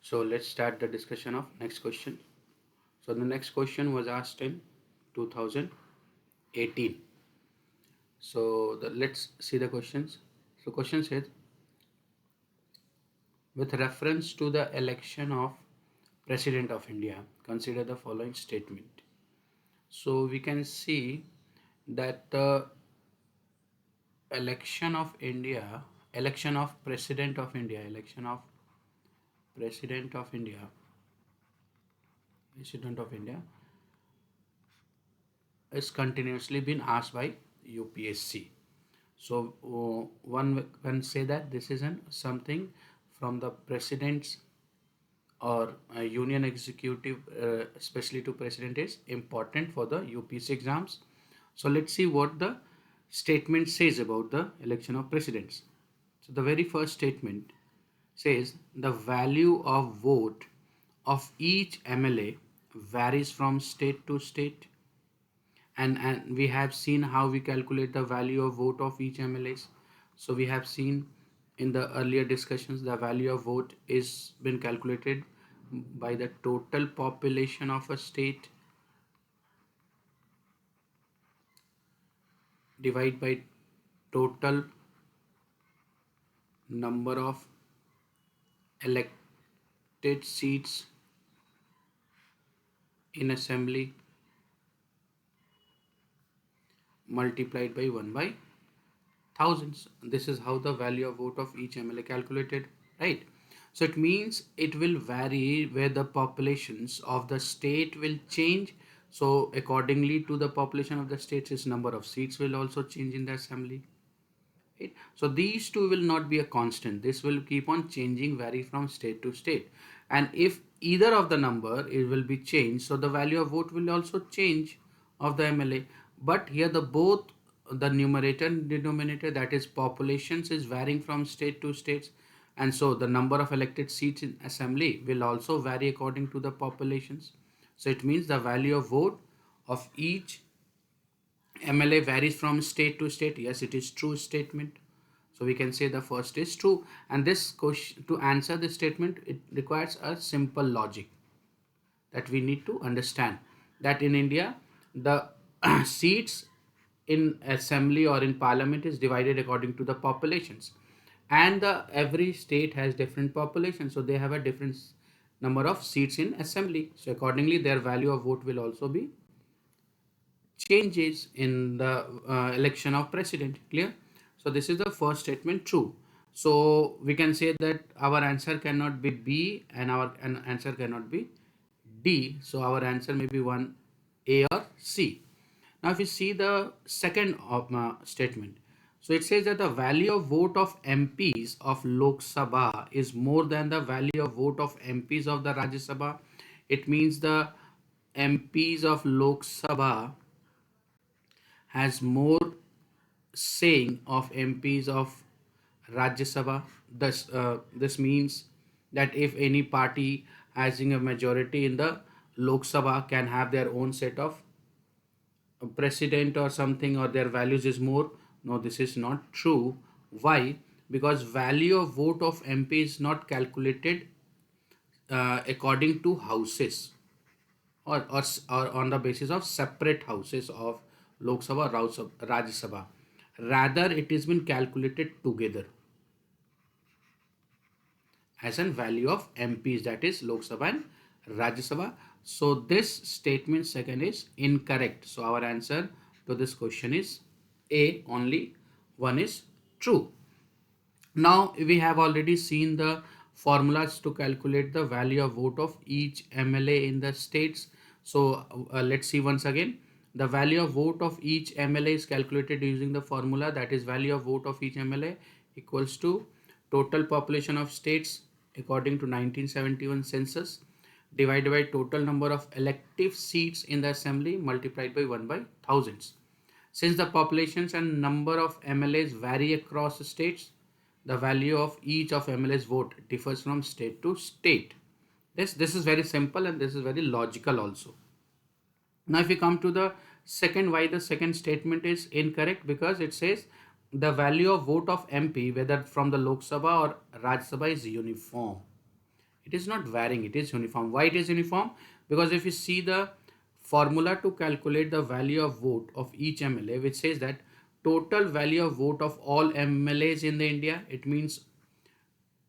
So let's start the discussion of next question. So the next question was asked in 2018. So let's see the questions. So question says, with reference to the election of President of India, consider the following statement. So we can see that the election of India, election of President of India, election of President of India, President of India is continuously been asked by UPSC. So one can say that this is something from the president's or union executive, especially to president, is important for the UPSC exams. So let's see what the statement says about the election of presidents. So the very first statement says the value of vote of each MLA varies from state to state, and we have seen how we calculate the value of vote of each MLAs. So we have seen in the earlier discussions the value of vote is been calculated by the total population of a state divided by total number of elected seats in assembly multiplied by 1 by thousands. This is how the value of vote of each MLA calculated, right? So it means it will vary where the populations of the state will change. So accordingly to the population of the states, its number of seats will also change in the assembly. Right? So these two will not be a constant. This will keep on changing, vary from state to state. And if either of the number it will be changed, so the value of vote will also change of the MLA. But here the both the numerator and denominator, that is populations, is varying from state to states, and so the number of elected seats in assembly will also vary according to the populations. So it means the value of vote of each MLA varies from state to state. Yes, it is true statement. So we can say the first is true. And this question, to answer this statement, it requires a simple logic that we need to understand. That in India, the seats in assembly or in parliament is divided according to the populations. And every state has different population. So they have a different number of seats in assembly. So accordingly, their value of vote will also be changes in the election of president. Clear? So this is the first statement true. So we can say that our answer cannot be B and our answer cannot be D. So our answer may be one A or C. Now if you see the second statement, so it says that the value of vote of MPs of Lok Sabha is more than the value of vote of MPs of the Rajya Sabha. It means the MPs of Lok Sabha has more saying of MPs of Rajya Sabha. This means that if any party having a majority in the Lok Sabha can have their own set of president or something, or their values is more. No, this is not true. Why? Because value of vote of MP is not calculated according to houses, or on the basis of separate houses of Lok Sabha, Rajya Sabha. Rather, it has been calculated together as a value of MPs, that is Lok Sabha and Rajya Sabha. So this statement second is incorrect. So our answer to this question is A, only one is true. Now we have already seen the formulas to calculate the value of vote of each MLA in the states. So let's see once again. The value of vote of each MLA is calculated using the formula, that is value of vote of each MLA equals to total population of states according to 1971 census divided by total number of elective seats in the assembly multiplied by 1 by thousands. Since the populations and number of MLAs vary across states, the value of each of MLA's vote differs from state to state. This is very simple and this is very logical also. Now if we come to the second, why the second statement is incorrect, because it says the value of vote of MP whether from the Lok Sabha or Rajya Sabha is uniform. It is not varying, it is uniform. Why it is uniform? Because if you see the formula to calculate the value of vote of each MLA, which says that total value of vote of all MLAs in the India, it means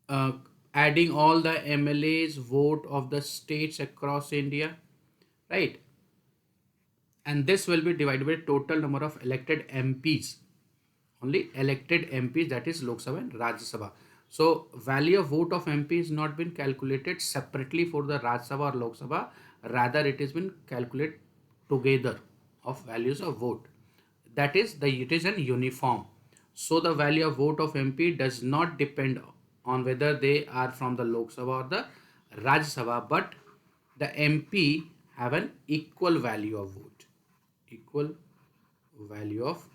uh, adding all the MLAs vote of the states across India, right? And this will be divided by total number of elected MPs, only elected MPs, that is Lok Sabha and Rajya Sabha. So value of vote of MP is not been calculated separately for the Rajya Sabha or Lok Sabha, rather it has been calculated together of values of vote. That is it is an uniform. So the value of vote of MP does not depend on whether they are from the Lok Sabha or the Rajya Sabha, but the MP have an equal value of vote, equal value of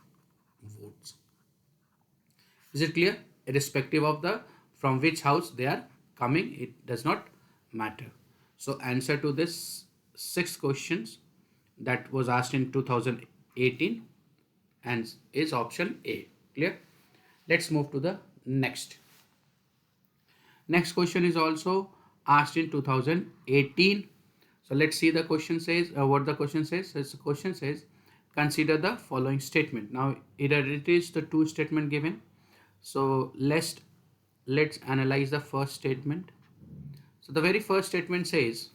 votes. Is it clear? Irrespective of the from which house they are coming, it does not matter. So answer to this 6 questions that was asked in 2018 and is option A. Clear? Let's move to the next. Next question is also asked in 2018. So let's see the question says, what the question says. So the question says, consider the following statement. Now either it is the two statement given. So let's analyze the first statement. So the very first statement says,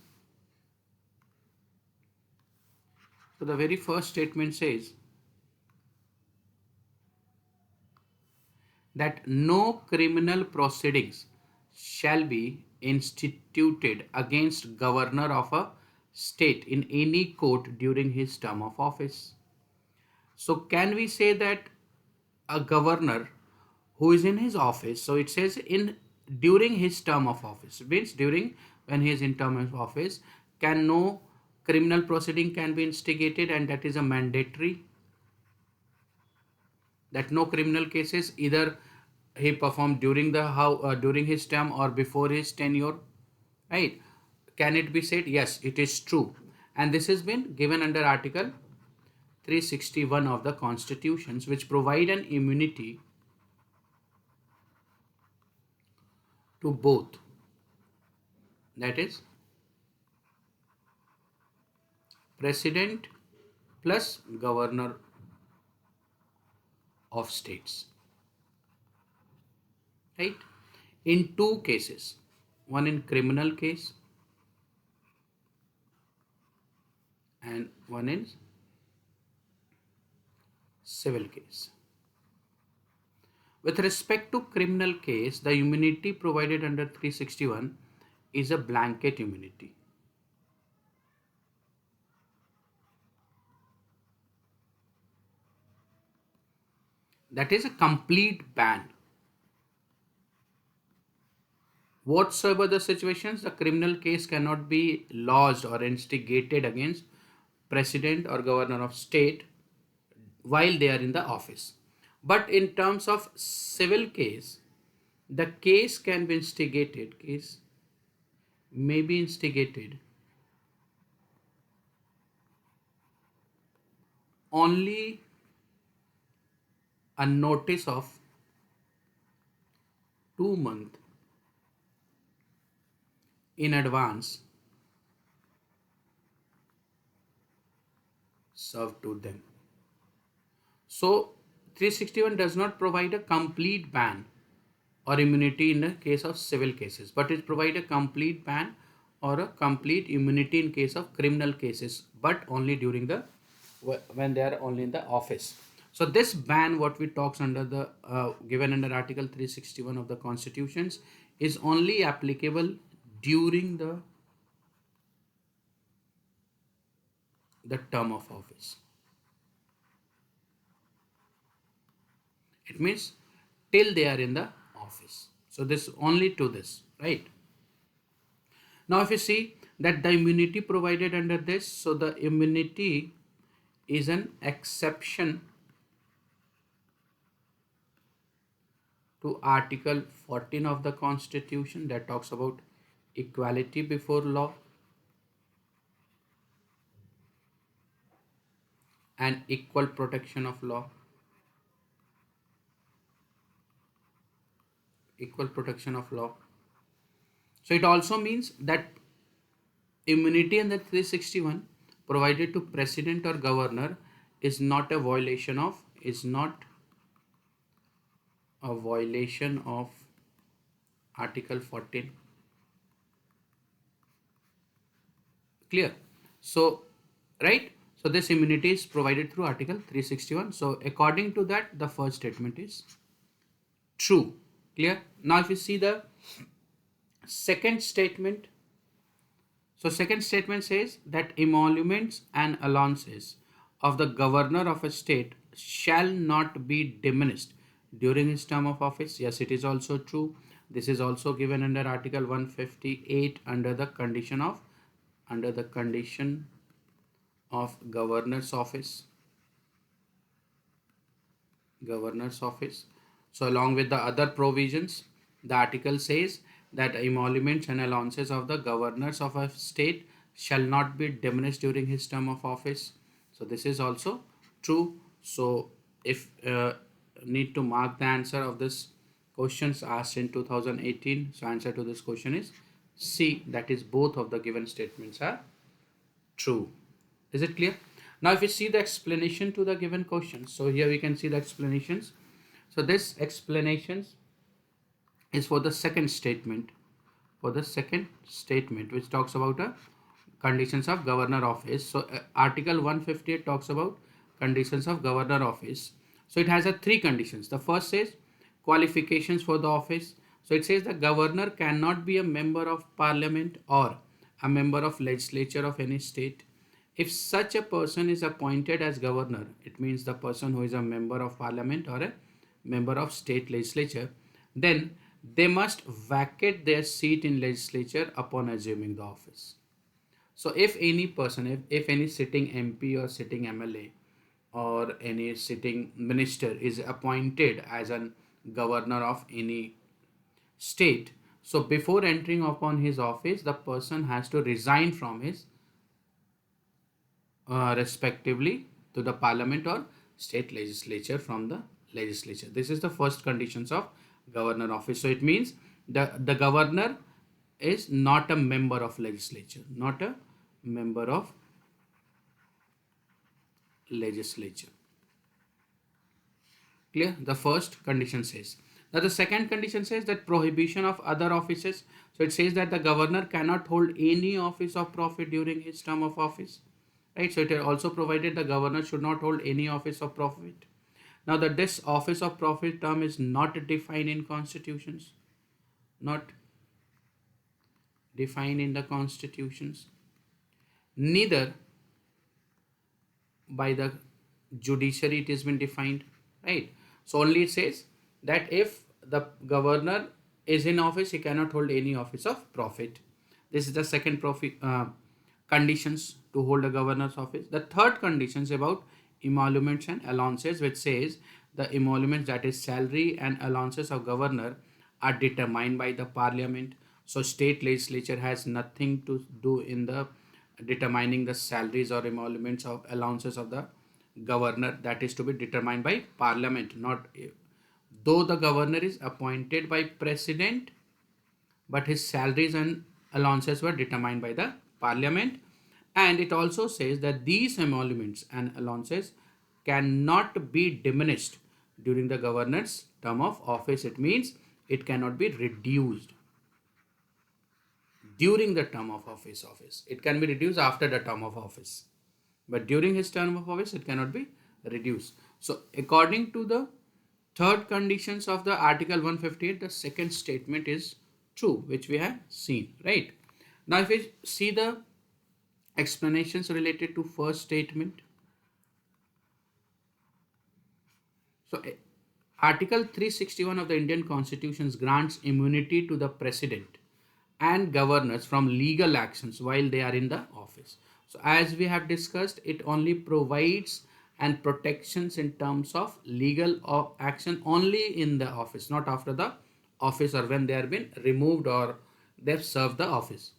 that no criminal proceedings shall be instituted against governor of a state in any court during his term of office. So can we say that a governor who is in his office, so it says in during his term of office, it means during when he is in term of office, can no criminal proceeding can be instigated, and that is a mandatory, that no criminal cases either he performed during the during his term or before his tenure, right? Can it be said? Yes, it is true, and this has been given under article 361 of the constitutions, which provide an immunity to both, that is president plus governor of states, right? In two cases, one in criminal case and one in civil case. With respect to criminal case, the immunity provided under 361 is a blanket immunity. That is a complete ban. Whatsoever the situations, the criminal case cannot be lodged or instigated against president or governor of state while they are in the office. But in terms of civil case, the case can be instigated, case may be instigated only a notice of 2 months in advance served to them. So 361 does not provide a complete ban or immunity in the case of civil cases, but it provides a complete ban or a complete immunity in case of criminal cases, but only during the when they are only in the office. So this ban, what we talks under the given under article 361 of the constitutions, is only applicable during the term of office. It means till they are in the office. So this only to this, right? Now if you see that the immunity provided under this, so the immunity is an exception to article 14 of the constitution that talks about equality before law and equal protection of law, equal protection of law. So it also means that immunity under 361 provided to president or governor is not a violation of Article 14. Clear? So, right? So this immunity is provided through Article 361. So according to that, the first statement is true. Clear? Now if you see the second statement, so second statement says that emoluments and allowances of the governor of a state shall not be diminished during his term of office. Yes, it is also true. This is also given under Article 158 under the condition of governor's office. So along with the other provisions, the article says that emoluments and allowances of the governors of a state shall not be diminished during his term of office. So this is also true. So if need to mark the answer of this questions asked in 2018, so answer to this question is C, that is both of the given statements are true. Is it clear? Now if you see the explanation to the given questions, so here we can see the explanations. So this explanations is for the second statement, which talks about conditions of governor office. So Article 158 talks about conditions of governor office. So it has three conditions. The first says qualifications for the office. So it says the governor cannot be a member of parliament or a member of legislature of any state. If such a person is appointed as governor, it means the person who is a member of parliament or a member of state legislature, then they must vacate their seat in legislature upon assuming the office. So if any person, if any sitting MP or sitting MLA or any sitting minister is appointed as a governor of any state, so before entering upon his office, the person has to resign from his respectively to the parliament or state legislature from the legislature. This is the first conditions of governor office. So it means the governor is not a member of legislature, not a member of legislature. Clear? The first condition says. Now the second condition says that prohibition of other offices. So it says that the governor cannot hold any office of profit during his term of office. Right? So it also provided the governor should not hold any office of profit. Now that this office of profit term is not defined in constitutions. Not defined in the constitutions. Neither by the judiciary it has been defined, right? So only it says that if the governor is in office, he cannot hold any office of profit. This is the second conditions to hold a governor's office. The third condition is about emoluments and allowances, which says the emoluments, that is salary and allowances of governor, are determined by the parliament. So state legislature has nothing to do in the determining the salaries or emoluments of allowances of the governor. That is to be determined by parliament, not though the governor is appointed by president, but his salaries and allowances were determined by the parliament. And it also says that these emoluments and allowances cannot be diminished during the governor's term of office. It means it cannot be reduced during the term of office. It can be reduced after the term of office, but during his term of office it cannot be reduced. So according to the third conditions of the Article 158, the second statement is true, which we have seen, right? Now if we see the explanations related to first statement, so Article 361 of the Indian Constitution grants immunity to the president and governors from legal actions while they are in the office. So as we have discussed, it only provides and protections in terms of legal action only in the office, not after the office or when they have been removed or they've served the office.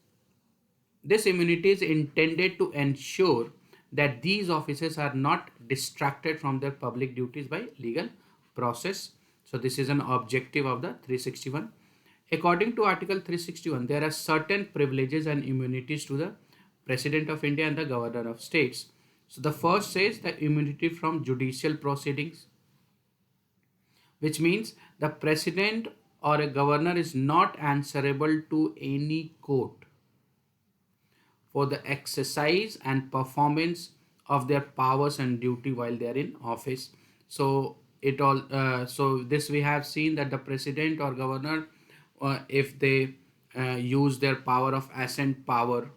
This immunity is intended to ensure that these officers are not distracted from their public duties by legal process. So this is an objective of the 361. According to Article 361, there are certain privileges and immunities to the President of India and the Governor of States. So the first says the immunity from judicial proceedings, which means the President or a Governor is not answerable to any court for the exercise and performance of their powers and duty while they are in office. So so this we have seen that the president or governor, if they use their power of assent power,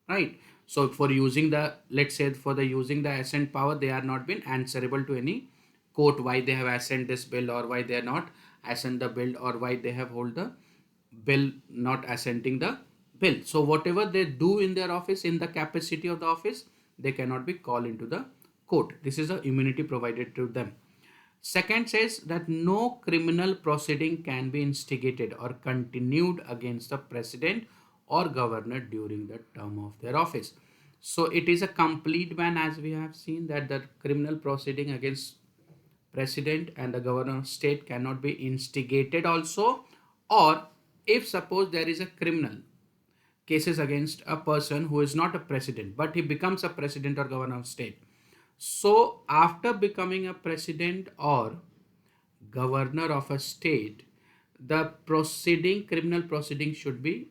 right? So for using the, let's say for the using the assent power, they are not been answerable to any court why they have assent this bill, or why they are not assent the bill, or why they have hold the bill not assenting the bill. So whatever they do in their office, in the capacity of the office, they cannot be called into the court. This is the immunity provided to them. Second says that no criminal proceeding can be instigated or continued against the president or governor during the term of their office. So it is a complete ban, as we have seen, that the criminal proceeding against president and the governor of state cannot be instigated also, or if suppose there is a criminal cases against a person who is not a president but he becomes a president or governor of state, so after becoming a president or governor of a state, the proceeding, criminal proceeding, should be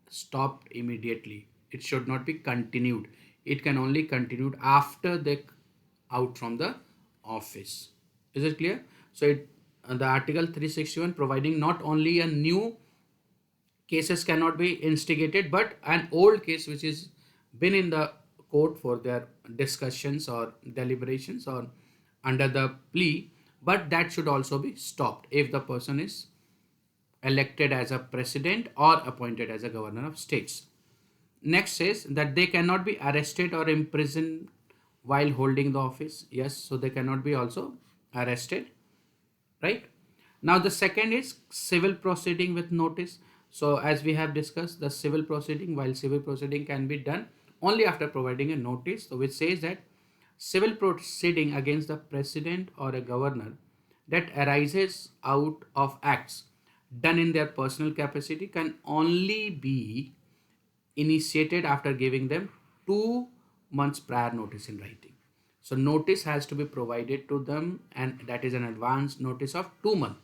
stopped immediately. It should not be continued. It can only continued after they out from the office. Is it clear? So the article 361 providing not only a new cases cannot be instigated, but an old case which is been in the court for their discussions or deliberations or under the plea, but that should also be stopped if the person is elected as a president or appointed as a governor of states. Next says that they cannot be arrested or imprisoned while holding the office. Yes, so they cannot be also arrested, right? Now the second is civil proceeding with notice. So as we have discussed, the civil proceeding, while civil proceeding can be done only after providing a notice, so which says that civil proceeding against the president or a governor that arises out of acts done in their personal capacity can only be initiated after giving them 2 months prior notice in writing. So notice has to be provided to them, and that is an advance notice of 2 months.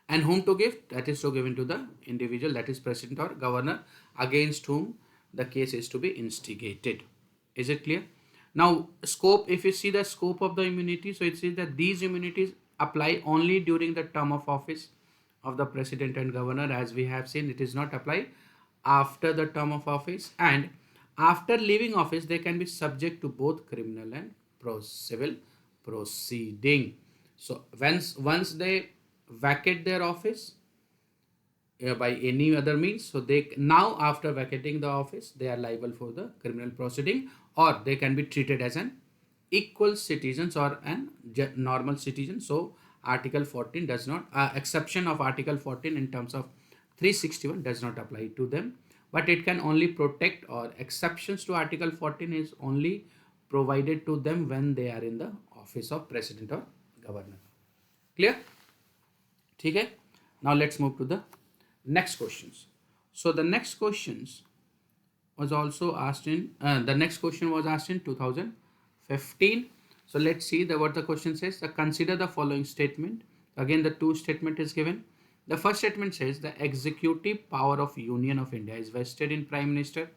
And whom to give? That is to given to the individual, that is president or governor, against whom the case is to be instigated. Is it clear? Now scope, if you see the scope of the immunity, so it says that these immunities apply only during the term of office of the president and governor. As we have seen, it is not apply after the term of office, and after leaving office they can be subject to both criminal and civil proceeding. So once they vacate their office by any other means, so they now after vacating the office they are liable for the criminal proceeding, or they can be treated as an equal citizens or an normal citizen. So article 14 does not exception of article 14 in terms of 361 does not apply to them, but it can only protect, or exceptions to article 14 is only provided to them when they are in the office of president or governor. Clear? Okay. Now let's move to the next questions. So the next questions was also asked in the next question was asked in 2015. So let's see what the question says. Consider the following statement. Again, the two statement is given. The first statement says the executive power of Union of India is vested in Prime Minister.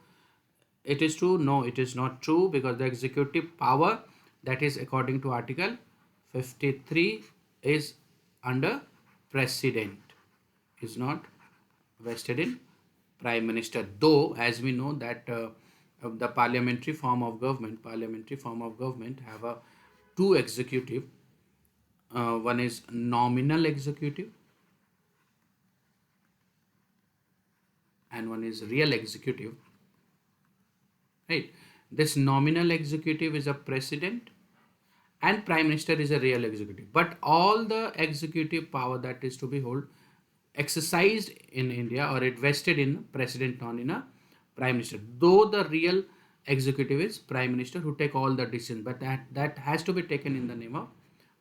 It is true? No, it is not true, because the executive power, that is according to Article 53, is under President, is not vested in Prime Minister. Though as we know that the parliamentary form of government have a two executive. One is nominal executive and one is real executive, right? This nominal executive is a president and prime minister is a real executive, but all the executive power that is to be hold exercised in India, or it vested in president, not in a prime minister, though the real executive is prime minister who take all the decisions, but that has to be taken in the name of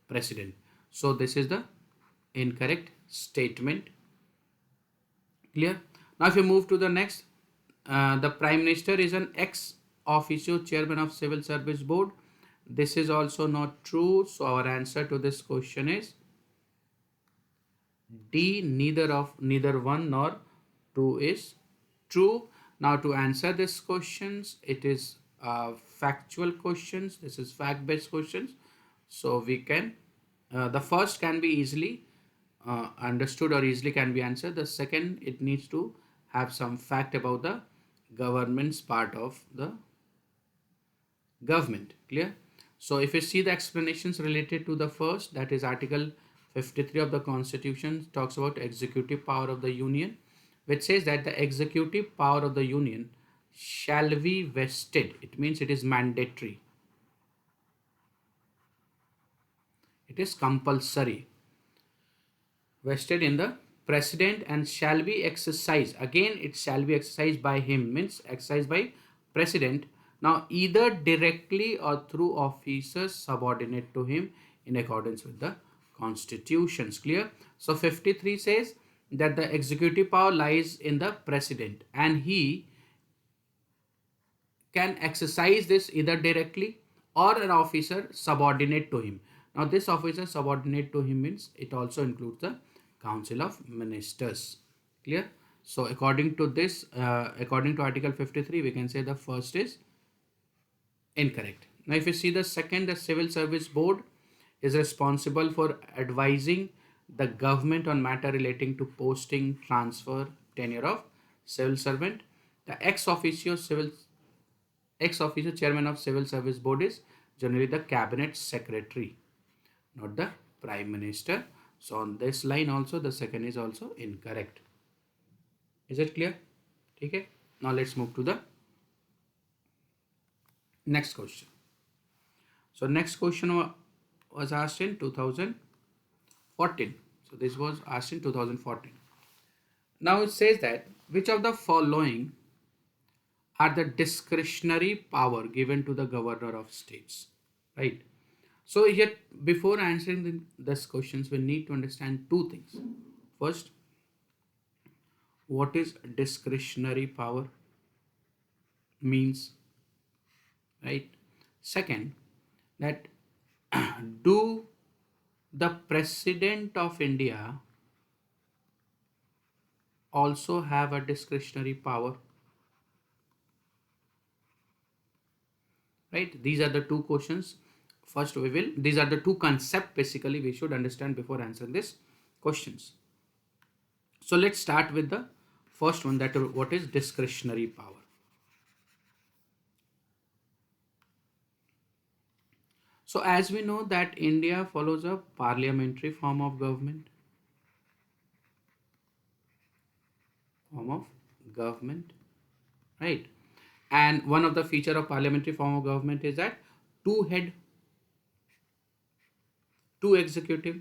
president. So this is the incorrect statement. Clear? Now, if you move to the next, the Prime Minister is an ex officio chairman of Civil Service Board. This is also not true. So, our answer to this question is D. Neither one nor two is true. Now, to answer this questions, it is factual questions. This is fact-based questions. So we can the first can be easily understood or easily can be answered. The second, it needs to have some fact about the government's part of the government. Clear? So if you see the explanations related to the first, that is Article 53 of the Constitution talks about executive power of the Union, which says that the executive power of the Union shall be vested. It means it is mandatory. It is compulsory. Vested in the president and shall be exercised. Again, it shall be exercised by him, means exercised by president. Now, either directly or through officers subordinate to him in accordance with the constitutions. Clear? So, 53 says that the executive power lies in the president and he can exercise this either directly or an officer subordinate to him. Now, this officer subordinate to him means it also includes the Council of Ministers. Clear? So, according to this, according to Article 53, we can say the first is incorrect. Now, if you see the second, the Civil Service Board is responsible for advising the government on matter relating to posting, transfer, tenure of civil servant. The ex officio chairman of Civil Service Board is generally the cabinet secretary, not the prime minister. So on this line also, the second is also incorrect. Is it clear? Okay. Now let's move to the next question. So next question was asked in 2014. So this was asked in 2014. Now it says that which of the following are the discretionary power given to the governor of states, right? So here, before answering these questions, we need to understand two things. First, what is discretionary power means, right? Second, that do the President of India also have a discretionary power? Right? These are the two questions. First, these are the two concepts basically we should understand before answering these questions. So let's start with the first one, that what is discretionary power. So as we know that India follows a parliamentary form of government. Right? And one of the feature of parliamentary form of government is that two head, two executive,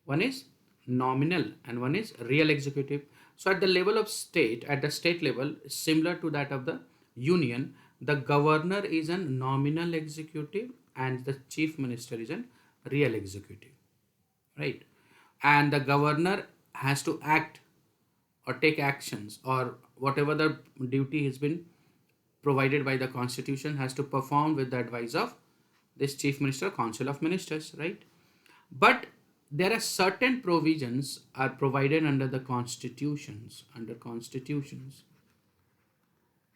one is nominal and one is real executive. So at the level of state, at the state level, similar to that of the union, the governor is a nominal executive and the chief minister is a real executive, right? And the governor has to act or take actions or whatever the duty has been provided by the constitution has to perform with the advice of this chief minister, council of ministers, right? But there are certain provisions are provided under the constitutions,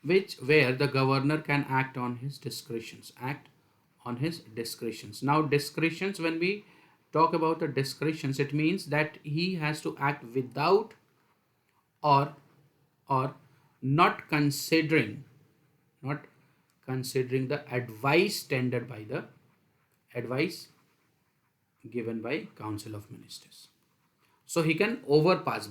which where the governor can act on his discretions, Now discretions, when we talk about the discretions, it means that he has to act without or not considering the advice tendered by the advice given by council of ministers. So he can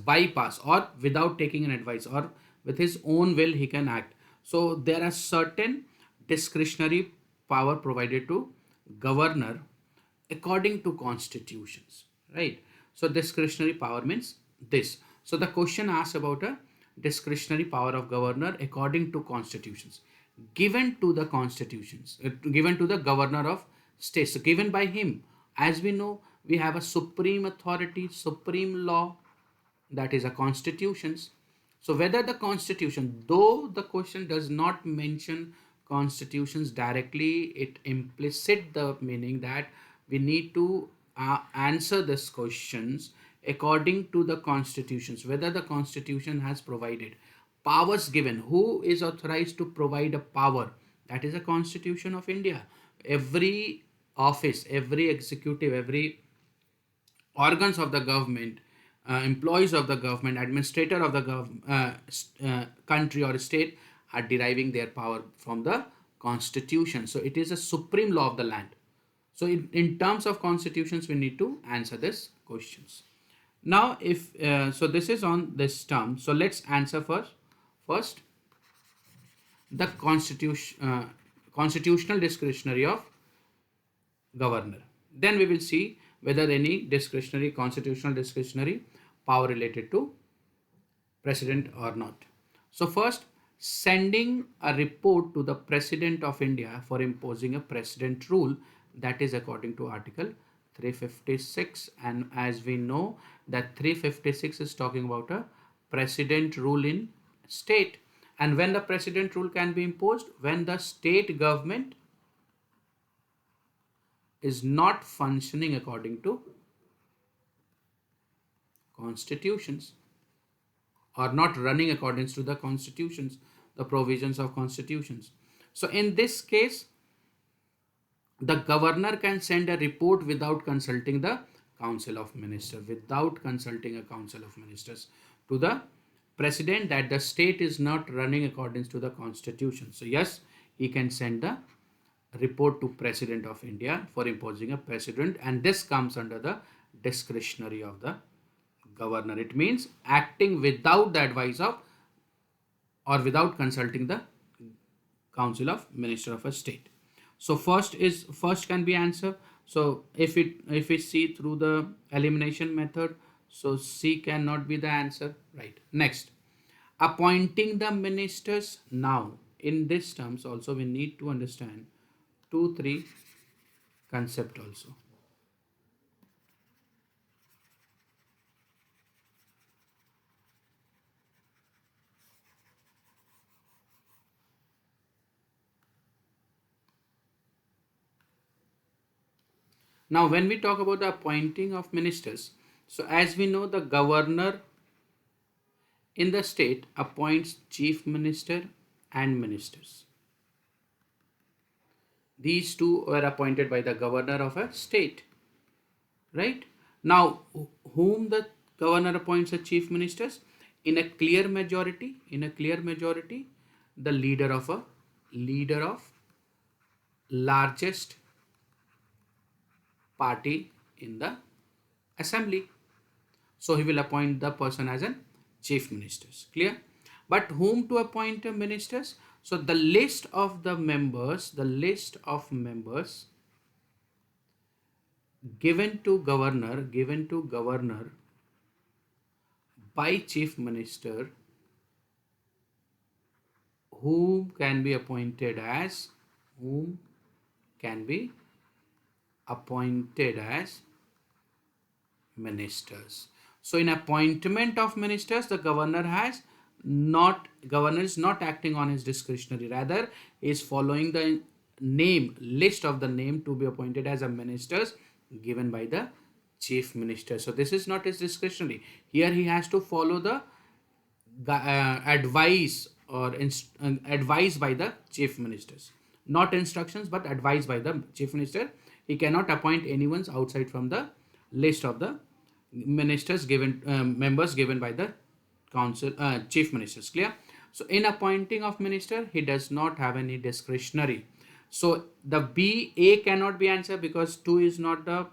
bypass, or without taking an advice, or with his own will he can act. So there are certain discretionary power provided to governor according to constitutions, right? So discretionary power means this. So the question asks about a discretionary power of governor according to constitutions given to the given to the governor of states, so given by him. As we know, we have a supreme authority, supreme law, that is a constitutions. So whether the constitution, though the question does not mention constitutions directly, it implicit the meaning that we need to answer these questions according to the constitutions, whether the constitution has provided powers given, who is authorized to provide a power, that is a constitution of India. Every office, every executive, every organs of the government, employees of the government, administrator of the country or state are deriving their power from the constitution. So it is a supreme law of the land. So in terms of constitutions, we need to answer these questions. Now, if so, this is on this term. So let's answer first. First, the constitutional discretionary of governor. Then we will see whether any discretionary, constitutional discretionary power related to president or not. So first, sending a report to the president of India for imposing a president rule, that is according to article 356, and as we know that 356 is talking about a president rule in state. And when the president rule can be imposed, when the state government is not functioning according to constitutions or not running according to the constitutions, the provisions of constitutions. So in this case, the governor can send a report without consulting the council of ministers, without consulting a council of ministers to the president that the state is not running according to the constitution. So yes, he can send the report to president of India for imposing a president, and this comes under the discretionary of the governor. It means acting without the advice of or without consulting the council of minister of a state. So first can be answer. So if we see through the elimination method, so C cannot be the answer, right? Next, appointing the ministers. Now in this terms also we need to understand 2 3 concept also. Now when we talk about the appointing of ministers, so as we know the governor in the state appoints chief minister and ministers. These two were appointed by the governor of a state, right? Now whom the governor appoints as chief ministers? In a clear majority, the leader of largest party in the assembly. So he will appoint the person as a chief ministers. Clear? But whom to appoint ministers? So the list of members given to governor by chief minister, whom can be appointed as ministers. So in appointment of ministers, the governor is not acting on his discretionary, rather is following the list of the name to be appointed as a ministers given by the chief minister. So this is not his discretionary. Here he has to follow the advice or advice by the chief ministers, not instructions but advice by the chief minister. He cannot appoint anyone outside from the list of the ministers given members given by the council chief ministers. Clear? So in appointing of minister, he does not have any discretionary. So the A cannot be answer because 2 is not the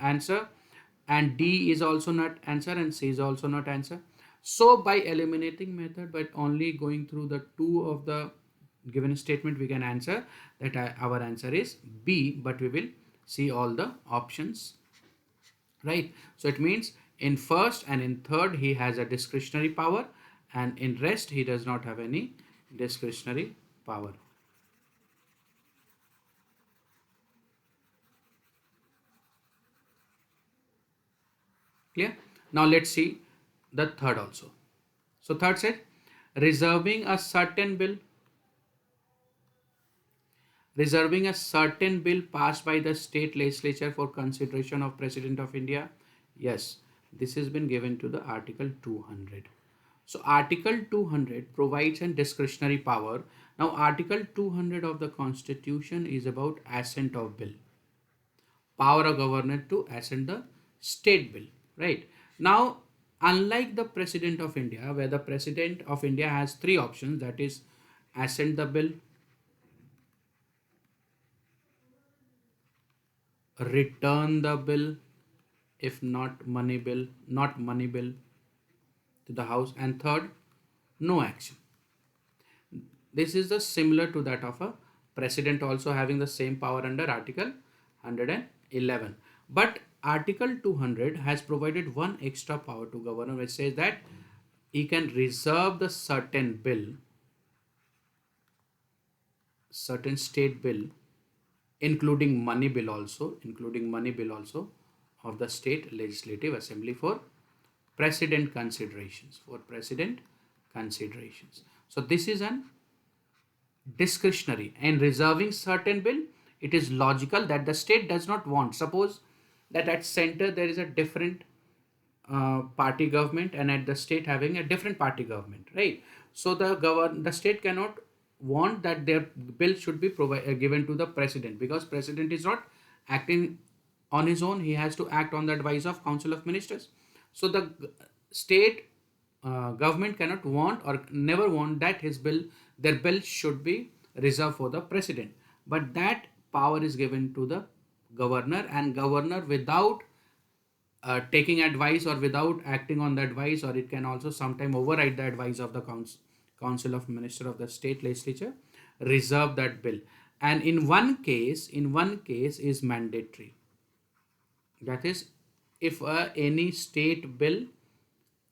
answer, and D is also not answer, and C is also not answer. So by eliminating method, but only going through the 2 of the given statement, we can answer that our answer is B, but we will see all the options, right? So it means in first and in third he has a discretionary power, and in rest he does not have any discretionary power. Clear? Now let's see the third also. So third said, reserving a certain bill, reserving a certain bill passed by the state legislature for consideration of President of India. Yes, this has been given to the Article 200. So Article 200 provides a discretionary power. Now Article 200 of the Constitution is about assent of bill, power of governor to assent the state bill, right? Now, unlike the President of India, where the President of India has three options, that is assent the bill, return the bill, if not money bill to the house, and third, no action. This is the similar to that of a president also having the same power under Article 111. But Article 200 has provided one extra power to governor, which says that he can reserve the certain bill, certain state bill, including money bill also of the state legislative assembly for president considerations, So this is an discretionary, and reserving certain bill, it is logical that the state does not want, suppose that at center there is a different party government, and at the state having a different party government, right? So the state cannot want that their bill should be given to the president, because president is not acting on his own, he has to act on the advice of council of ministers. So the state government cannot want or never want that their bill should be reserved for the president, but that power is given to the governor, and governor without taking advice or without acting on the advice, or it can also sometime override the advice of the council of minister of the state legislature, reserve that bill. And in one case is mandatory, that is, if any state bill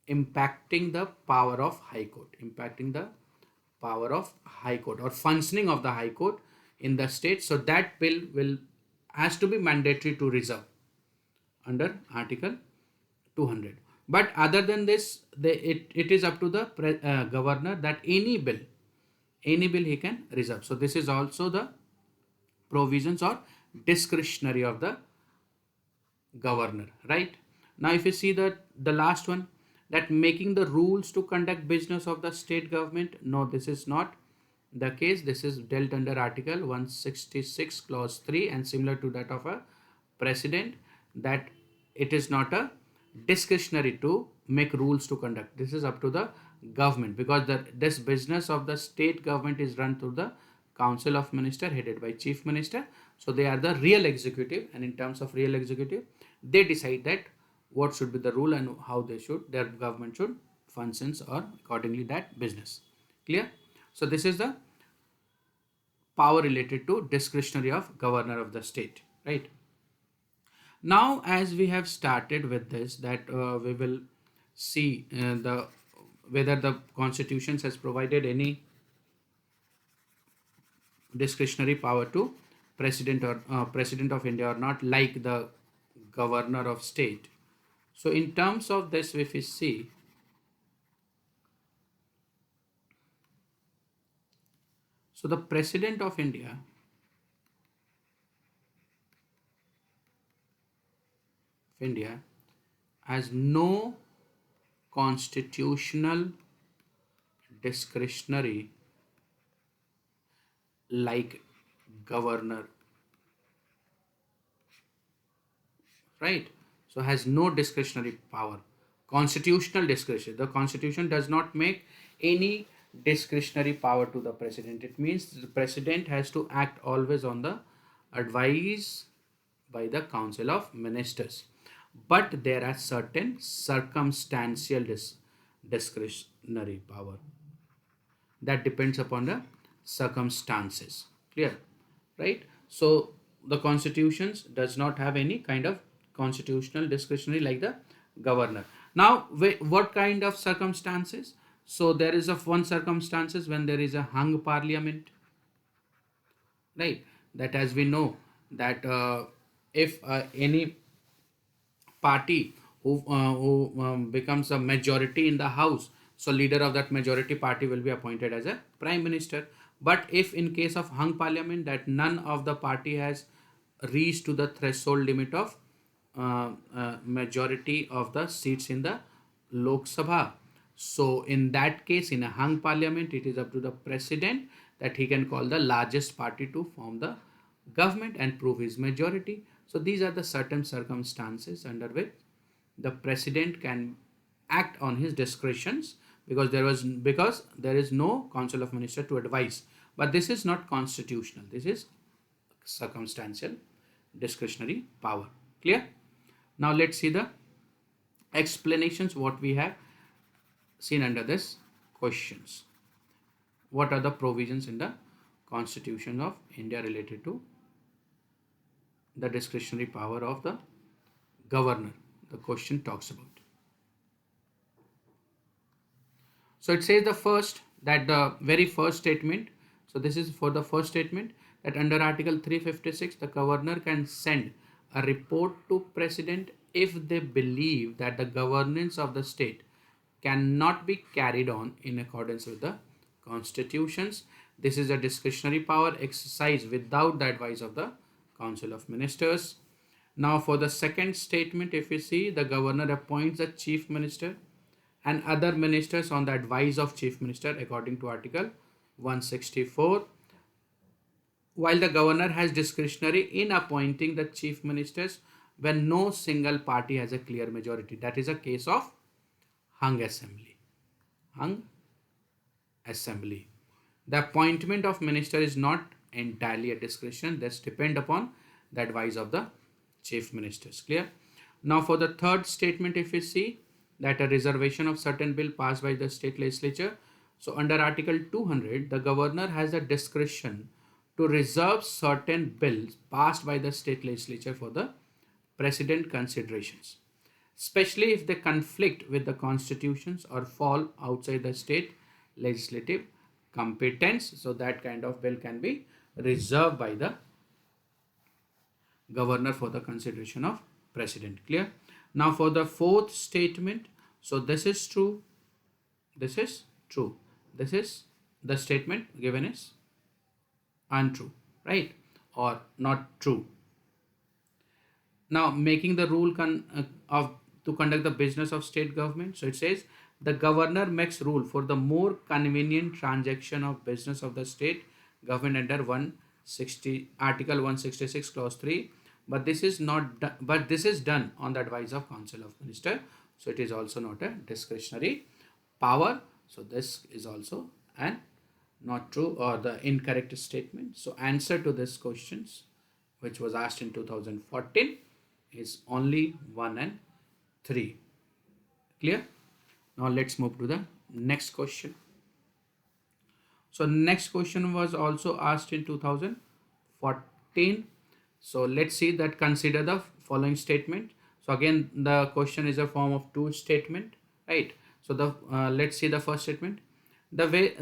impacting the power of high court, or functioning of the high court in the state, so that bill will has to be mandatory to reserve under Article 200. But other than this, it is up to the governor that any bill he can reserve. So this is also the provisions or discretionary of the governor, right? Now if you see the last one, that making the rules to conduct business of the state government, no, this is not the case. This is dealt under Article 166 clause 3, and similar to that of a president, that it is not a discretionary to make rules to conduct. This is up to the government, because this business of the state government is run through the council of minister headed by chief minister. So they are the real executive, and in terms of real executive, they decide that what should be the rule and how their government should functions, or accordingly that business. Clear? So this is the power related to discretionary of governor of the state, right? Now as we have started with this, that we will see the whether the constitution has provided any discretionary power to president of India or not, like the governor of state. So in terms of this, if we see, so the president of India has no constitutional discretionary like governor, right? So has no discretionary power, constitutional discretion. The constitution does not make any discretionary power to the president. It means the president has to act always on the advice by the council of ministers, but there are certain circumstantial discretionary power that depends upon the circumstances. Clear? Right? So the constitutions does not have any kind of constitutional discretionary like the governor. Now what kind of circumstances? So there is one circumstances when there is a hung parliament, right? That, as we know, that if any party who becomes a majority in the house, So leader of that majority party will be appointed as a prime minister. But if in case of hung parliament that none of the party has reached to the threshold limit of majority of the seats in the Lok Sabha, so in that case, in a hung parliament, it is up to the president that he can call the largest party to form the government and prove his majority. So these are the certain circumstances under which the president can act on his discretions, because there is no council of minister to advise. But this is not constitutional, this is circumstantial discretionary power. Clear? Now let's see the explanations what we have seen under this questions. What are the provisions in the Constitution of India related to the discretionary power of the governor? The question talks about. So it says the very first statement. So this is for the first statement, that under Article 356, the governor can send a report to president if they believe that the governance of the state cannot be carried on in accordance with the constitutions. This is a discretionary power exercised without the advice of the Council of Ministers. Now for the second statement, if you see, the governor appoints a chief minister and other ministers on the advice of chief minister according to Article 164. While the governor has discretionary in appointing the chief ministers when no single party has a clear majority. That is a case of hung assembly. Hung assembly. The appointment of minister is not entirely a discretion. This depend upon the advice of the chief ministers. Clear? Now for the third statement, if we see that a reservation of certain bill passed by the state legislature. So under Article 200, the governor has the discretion to reserve certain bills passed by the state legislature for the president considerations, especially if they conflict with the constitutions or fall outside the state legislative competence. So that kind of bill can be reserved by the governor for the consideration of president. Clear? Now for the fourth statement, so this is true, this is true, this is the statement given is untrue, right, or not true. Now making the rule of to conduct the business of state government. So it says the governor makes rule for the more convenient transaction of business of the state government under 160 Article 166 clause 3. But this is done on the advice of Council of Minister. So it is also not a discretionary power. So this is also an not true or the incorrect statement. So answer to this questions which was asked in 2014 is only 1 and 3. Clear? Now let's move to the next question. So next question was also asked in 2014. So let's see that, consider the following statement. So again the question is a form of two statement, right? So the let's see the first statement. The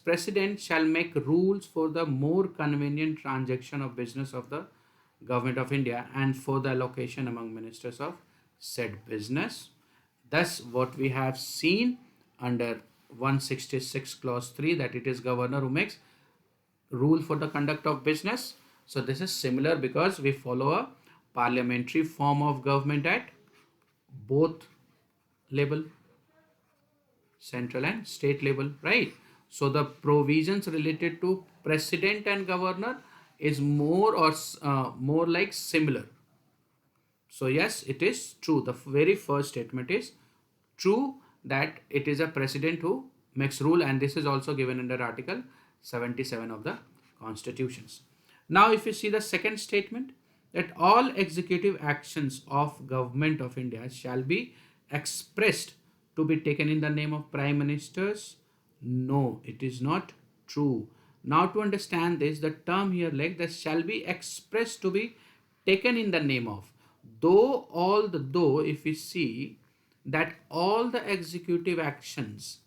president shall make rules for the more convenient transaction of business of the government of India and for the allocation among ministers of said business. Thus what we have seen under 166 clause 3, that it is governor who makes rule for the conduct of business. So this is similar because we follow a parliamentary form of government at both level, central and state level, right? So the provisions related to president and governor is more like similar. So yes, it is true. The very first statement is true, that it is a president who makes rule, and this is also given under Article 77 of the constitutions. Now if you see the second statement, that all executive actions of government of India shall be expressed to be taken in the name of prime ministers. No, it is not true. Now to understand this, the term here like that shall be expressed to be taken in the name of, though if we see that all the executive actions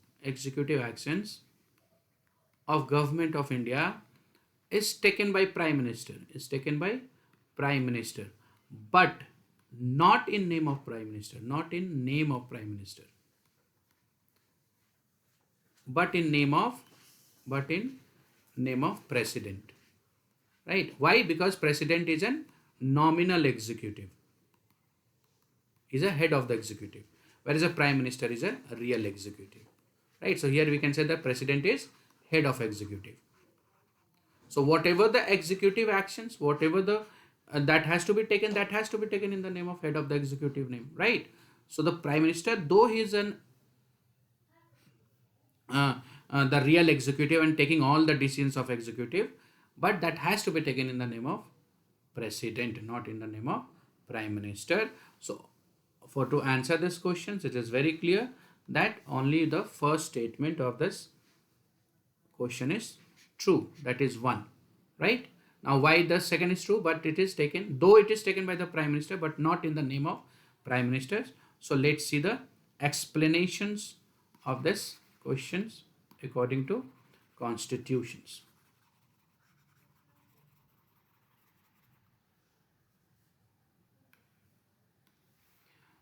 of government of India is taken by prime minister, but not in name of prime minister, but in name of but in name of president, right? Why? Because president is an nominal executive, is a head of the executive, whereas a prime minister is a real executive, right? So here we can say the president is head of executive. So whatever the executive actions, whatever the that has to be taken, that has to be taken in the name of head of the executive name, right? So the prime minister, though he is an uh, the real executive and taking all the decisions of executive, but that has to be taken in the name of president, not in the name of prime minister. So for to answer this questions, it is very clear that only the first statement of this question is true, that is one, right? Now why the second is true, but it is taken, though it is taken by the prime minister but not in the name of prime minister. So let's see the explanations of this questions according to constitutions.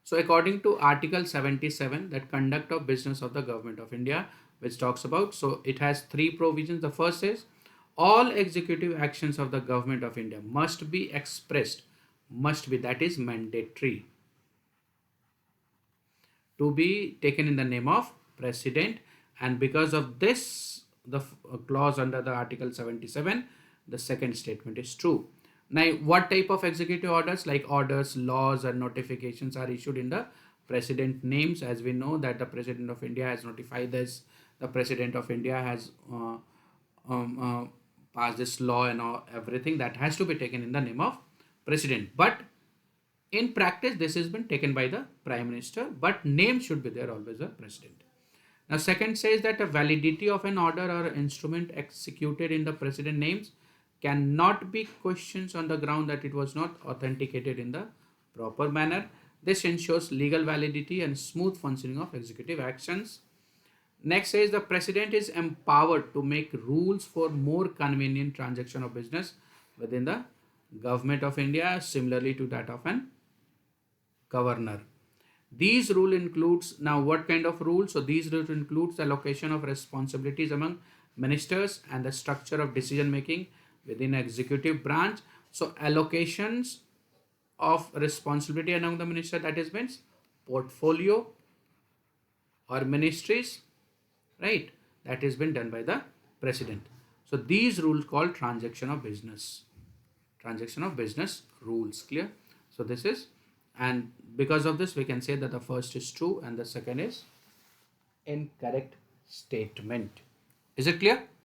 So according to Article 77, that conduct of business of the government of India, which talks about, so it has three provisions. The first is all executive actions of the government of India must be expressed, must be, that is mandatory, to be taken in the name of president. And because of this, the clause under the Article 77, the second statement is true. Now what type of executive orders, like orders, laws and notifications, are issued in the president names? As we know that the president of India has notified this, the president of India has um, uh, passed this law and all, everything that has to be taken in the name of president. But in practice, this has been taken by the prime minister, but name should be there always a president. Now, second says that the validity of an order or instrument executed in the president names cannot be questioned on the ground that it was not authenticated in the proper manner. This ensures legal validity and smooth functioning of executive actions. Next says the president is empowered to make rules for more convenient transaction of business within the government of India, similarly to that of an governor. These rule includes, now what kind of rules? So these rules includes the allocation of responsibilities among ministers and the structure of decision making within executive branch. So allocations of responsibility among the minister, that is means portfolio or ministries, right? That has been done by the president. So these rules called transaction of business rules. Clear? So this is, and because of this we can say that the first is true and the second is incorrect statement. Is it clear?